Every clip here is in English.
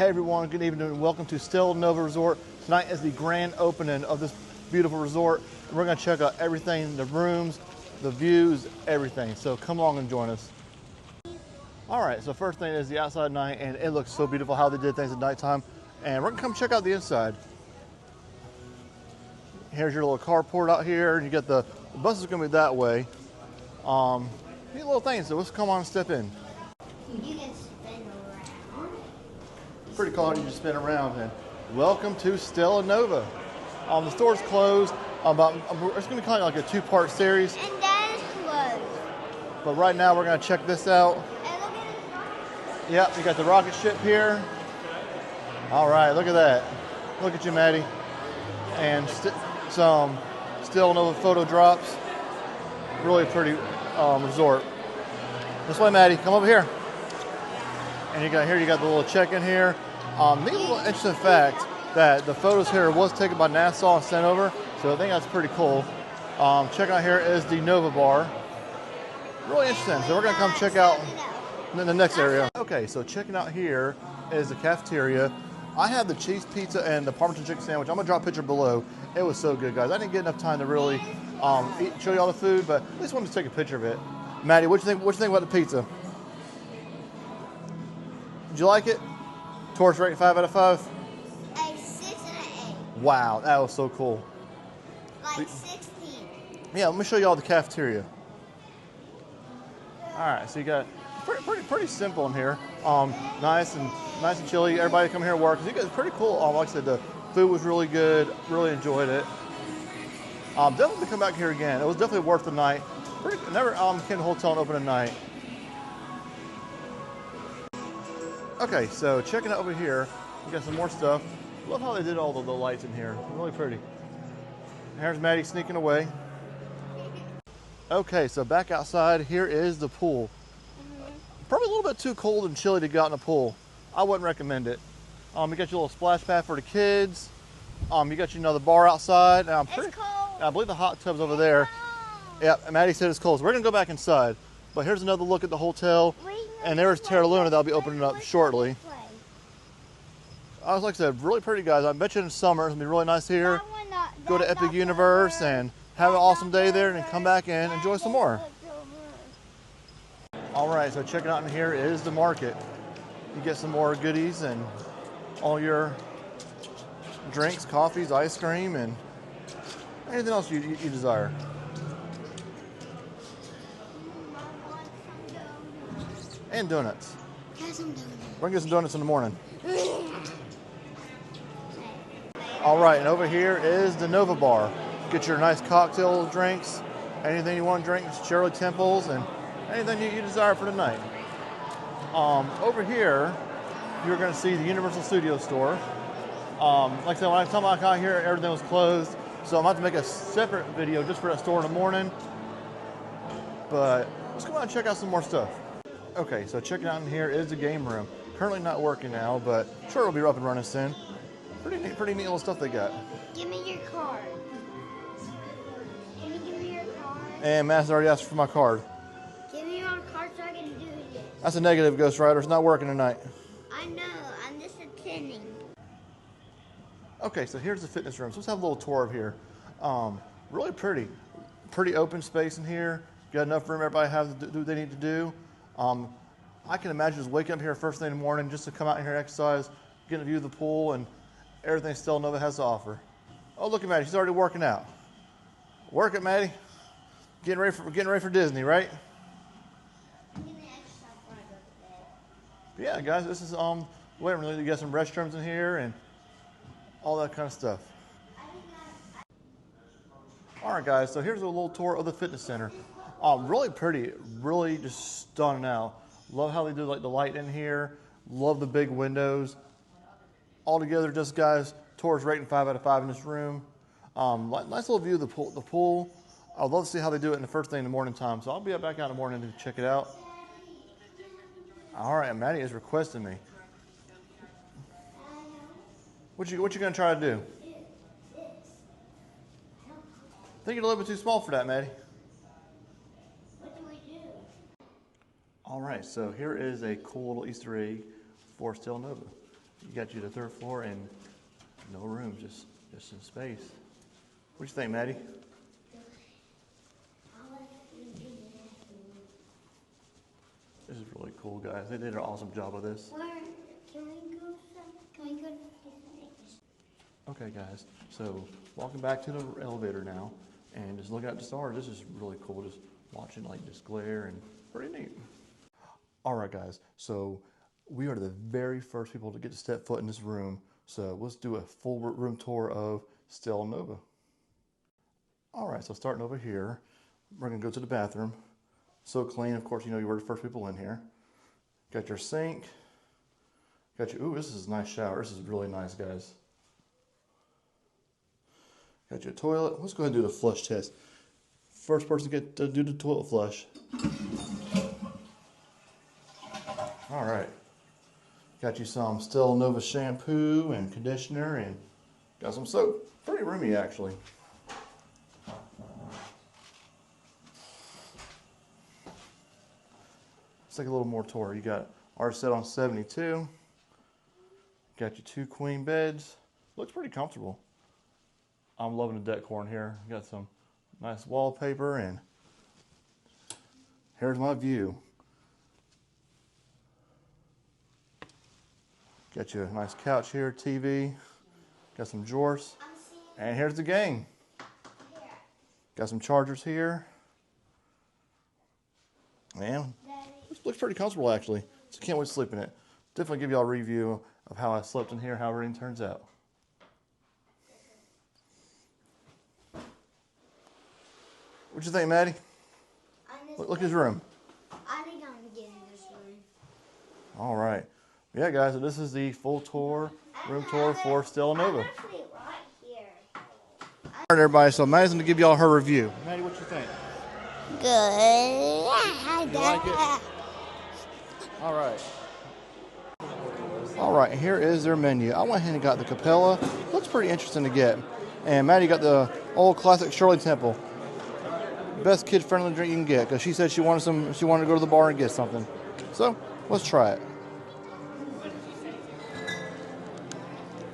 Hey everyone, good evening and welcome to Stella Nova Resort. Tonight is the grand opening of this beautiful resort. We're going to check out everything, the rooms, the views, everything. So come along and join us. All right, so first thing is the outside night, and it looks so beautiful how they did things at nighttime. And we're going to come check out the inside. Here's your little carport out here, and you got the bus is going to be that way. Neat little things, so let's come on and step in. You can spin around. Pretty cool how you just spin around. And welcome to Stella Nova. The store's closed. It's going to be kind of like a two-part series. And that is closed. But right now we're going to check this out. And look at the rocket. Yep, you got the rocket ship here. All right, look at that. Look at you, Maddie. And some Stella Nova photo drops. Really pretty resort. This way, Maddie. Come over here. And you got the little check-in here. Neat little interesting fact that the photos here was taken by NASA and sent over, so I think that's pretty cool. Checking out here is the Nova bar. Really interesting. So we're gonna come check out the next area. Okay, so checking out here is the cafeteria. I had the cheese pizza and the Parmesan chicken sandwich. I'm gonna drop a picture below. It was so good, guys. I didn't get enough time to really show you all the food, but at least wanted to take a picture of it. Maddie, what you think about the pizza? Did you like it? Torch rating 5 out of 5? A 6 and an 8. Wow, that was so cool. Like 16. Yeah, let me show you all the cafeteria. All right, so you got pretty simple in here. Nice and chilly. Everybody come here and work. It's pretty cool. Like I said, the food was really good. Really enjoyed it. Definitely come back here again. It was definitely worth the night. Never came to hotel and open at night. Okay, so checking out over here, we got some more stuff. Love how they did all the lights in here. Really pretty. Here's Maddie sneaking away. Okay, so back outside, here is the pool. Probably a little bit too cold and chilly to go out in the pool. I wouldn't recommend it. You got your little splash pad for the kids. You got another bar outside. It's cold. I believe the hot tub's over there. Yeah, Maddie said it's cold, so we're gonna go back inside. But here's another look at the hotel. And there's Terra Luna that'll be opening up shortly. Like I said, really pretty, guys. I bet you in the summer it's gonna be really nice here. Go to Epic Universe and have an awesome day there, and then come back and enjoy some more. All right, so checking out in here is the market. You get some more goodies and all your drinks, coffees, ice cream, and anything else you desire. And donuts. We're gonna get some donuts in the morning. All right, and over here is the Nova bar. Get your nice cocktail drinks, anything you want to drink, Shirley Temples, and anything you desire for the night. Over here, you're gonna see the Universal Studios store. Like I said, when I come back out here, everything was closed, so I'm about to make a separate video just for that store in the morning. But let's go out and check out some more stuff. Okay, so checking out in here is the game room. Currently not working now, but sure it'll be up and running soon. Pretty neat little stuff they got. Give me your card. Can you give me your card? And Matt's already asked for my card. Give me your card so I can do it. That's a negative, Ghost Rider. It's not working tonight. I know. I'm just attending. Okay, so here's the fitness room. So let's have a little tour of here. Really pretty open space in here. Got enough room everybody have to do what they need to do. I can imagine just waking up here first thing in the morning just to come out here and exercise, get a view of the pool and everything Stella Nova has to offer. Oh, look at Maddie. She's already working out. Work it, Maddie. Getting ready for Disney, right? Yeah, guys, this is wait a minute, you got some restrooms in here and all that kind of stuff. All right, guys, so here's a little tour of the fitness center. Really pretty, really just stunning out. Love how they do like the light in here. Love the big windows. Altogether, just guys, tour's rating 5 out of 5 in this room. Nice little view of the pool. I'd love to see how they do it in the first thing in the morning time. So I'll be back out in the morning to check it out. All right, Maddie is requesting me. What you gonna try to do? I think you're a little bit too small for that, Maddie. What do we do? All right, so here is a cool little Easter egg for Stella Nova. You got you the third floor and no room, just in space. What you think, Maddie? This is really cool, guys. They did an awesome job of this. Where can we go? Can we go to this? Okay, guys. So walking back to the elevator now, and just looking at the stars. This is really cool. Just watching like this glare and pretty neat. All right, guys. So we are the very first people to get to step foot in this room. So let's do a full room tour of Stella Nova. All right. So starting over here, we're gonna go to the bathroom. So clean, of course, you know you were the first people in here. Got your sink. Got your, ooh, this is a nice shower. This is really nice, guys. Got your toilet. Let's go ahead and do the flush test. First person to get to do the toilet flush. All right. Got you some Stella Nova shampoo and conditioner and got some soap. Pretty roomy, actually. Let's take a little more tour. You got ours set on 72. Got your 2 queen beds. Looks pretty comfortable. I'm loving the decor in here. Got some nice wallpaper and here's my view. Got you a nice couch here, TV. Got some drawers. And here's the game. Got some chargers here. Man, looks pretty comfortable actually. So can't wait to sleep in it. Definitely give y'all a review of how I slept in here, how everything turns out. What you think, Maddie? Look at his room. I think I'm gonna get in this room. All right. Yeah, guys, so this is the full tour, room tour for Stella Nova. I'm actually right here. All right, everybody, so Maddie's going to give y'all her review. Maddie, what you think? Good. You like it? All right. All right, here is their menu. I went ahead and got the Capella. Looks pretty interesting to get. And Maddie got the old classic Shirley Temple. Best kid-friendly drink you can get because she said she wanted some. She wanted to go to the bar and get something. So let's try it.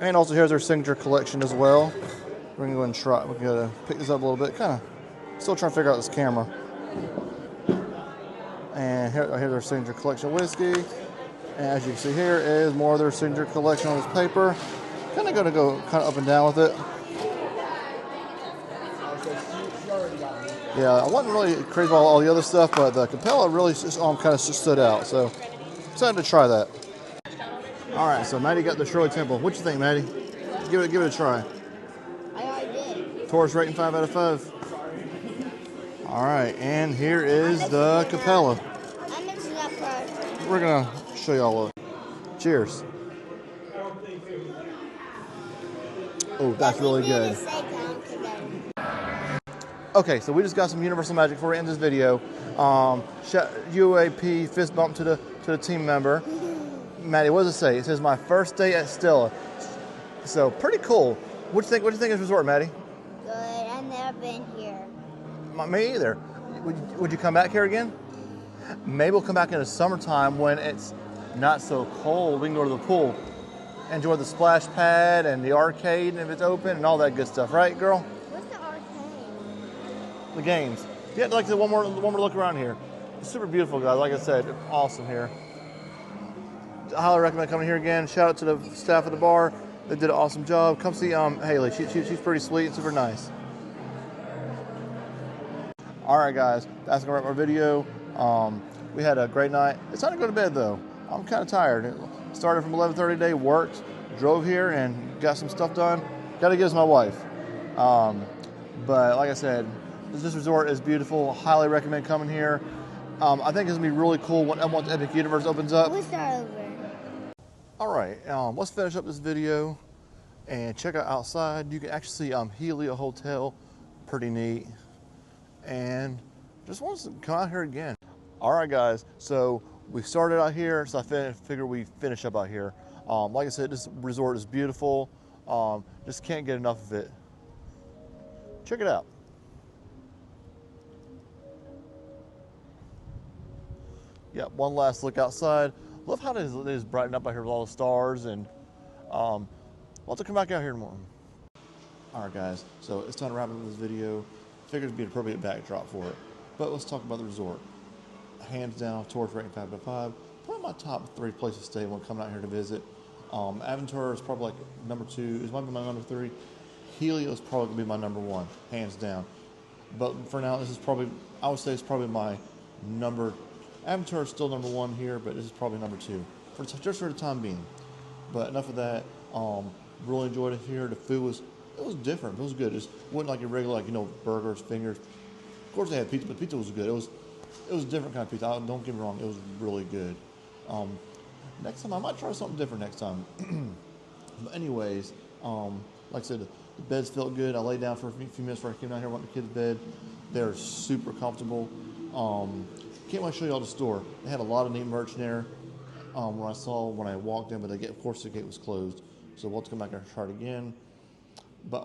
And also here's their signature collection as well. We're gonna go and try. We're gonna pick this up a little bit. Kind of still trying to figure out this camera. And here's their signature collection whiskey. And as you can see here is more of their signature collection on this paper. Kind of gonna go kind of up and down with it. Yeah, I wasn't really crazy about all the other stuff, but the Capella really just kind of stood out. So excited to try that. All right, so Maddie got the Shirley Temple. What you think, Maddie? Give it a try. I already did. Taurus rating 5 out of 5. All right, and here is the Capella. I'm mixing up first. We're gonna show y'all a cheers. Oh, that's really good. Okay, so we just got some Universal Magic for you in this video. UAP fist bump to the team member. Maddie, what does it say? It says my first day at Stella. So pretty cool. What do you think? What do you think of this resort, Maddie? Good. I've never been here. Me either. Would you come back here again? Maybe we'll come back in the summertime when it's not so cold. We can go to the pool, enjoy the splash pad and the arcade, and if it's open and all that good stuff, right, girl? What's the arcade? The games. Yeah, like I said, one more look around here. It's super beautiful, guys. Like I said, awesome here. I highly recommend coming here again. Shout out to the staff at the bar. They did an awesome job. Come see Haley. She's pretty sweet and super nice. All right, guys. That's gonna wrap our video. We had a great night. It's time to go to bed though. I'm kind of tired. It started from 11:30 today. Worked, drove here, and got some stuff done. Got to give this to my wife. But like I said, this resort is beautiful. Highly recommend coming here. I think it's gonna be really cool once the Epic Universe opens up. We'll start over. All right, let's finish up this video and check out outside. You can actually see Helio Hotel, pretty neat, and just wants to come out here again. All right, guys, so we started out here, so I figure we finish up out here. Like I said, this resort is beautiful. Just can't get enough of it. Check it out. Yeah, one last look outside. Love how it is brightened up out here with all the stars, and We'll have to come back out here tomorrow. Alright guys, so it's time to wrap up this video. Figured it'd be an appropriate backdrop for it. But let's talk about the resort. Hands down, Torch rating 5 out of 5. Probably my top 3 places to stay when coming out here to visit. Aventura is probably like number 2. It might be my number 3. Helio is probably going to be my number 1, hands down. But for now, this is probably, I would say it's probably my number, Aventura is still number 1 here, but this is probably number 2. Just for the time being. But enough of that. Really enjoyed it here. The food was, it was different. It was good. It just wasn't like your regular, like, you know, burgers, fingers. Of course they had pizza, but pizza was good. It was a different kind of pizza. Don't get me wrong, it was really good. Next time I might try something different next time. But anyways, like I said, the beds felt good. I laid down for a few minutes before I came down here, went to the kids' bed. They're super comfortable. Can't wait to show you all the store. They had a lot of neat merch in there. When I walked in, but of course the gate was closed. So we'll have to come back and try it again. But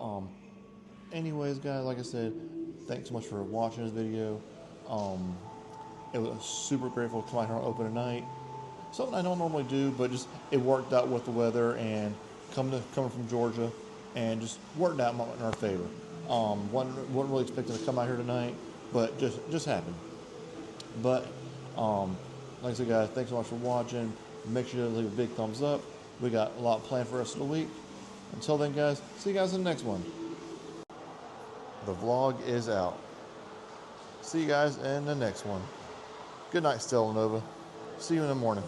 anyways, guys, like I said, thanks so much for watching this video. It was super grateful to come out here on open tonight. Something I don't normally do, but just it worked out with the weather and coming from Georgia, and just worked out in our favor. Wasn't really expecting to come out here tonight, but just happened. But like I said, guys, thanks so much for watching. Make sure to leave a big thumbs up. We got a lot planned for the rest of the week. Until then, guys, see you guys in the next one. The vlog is out. See you guys in the next one. Good night, Stella Nova. See you in the morning.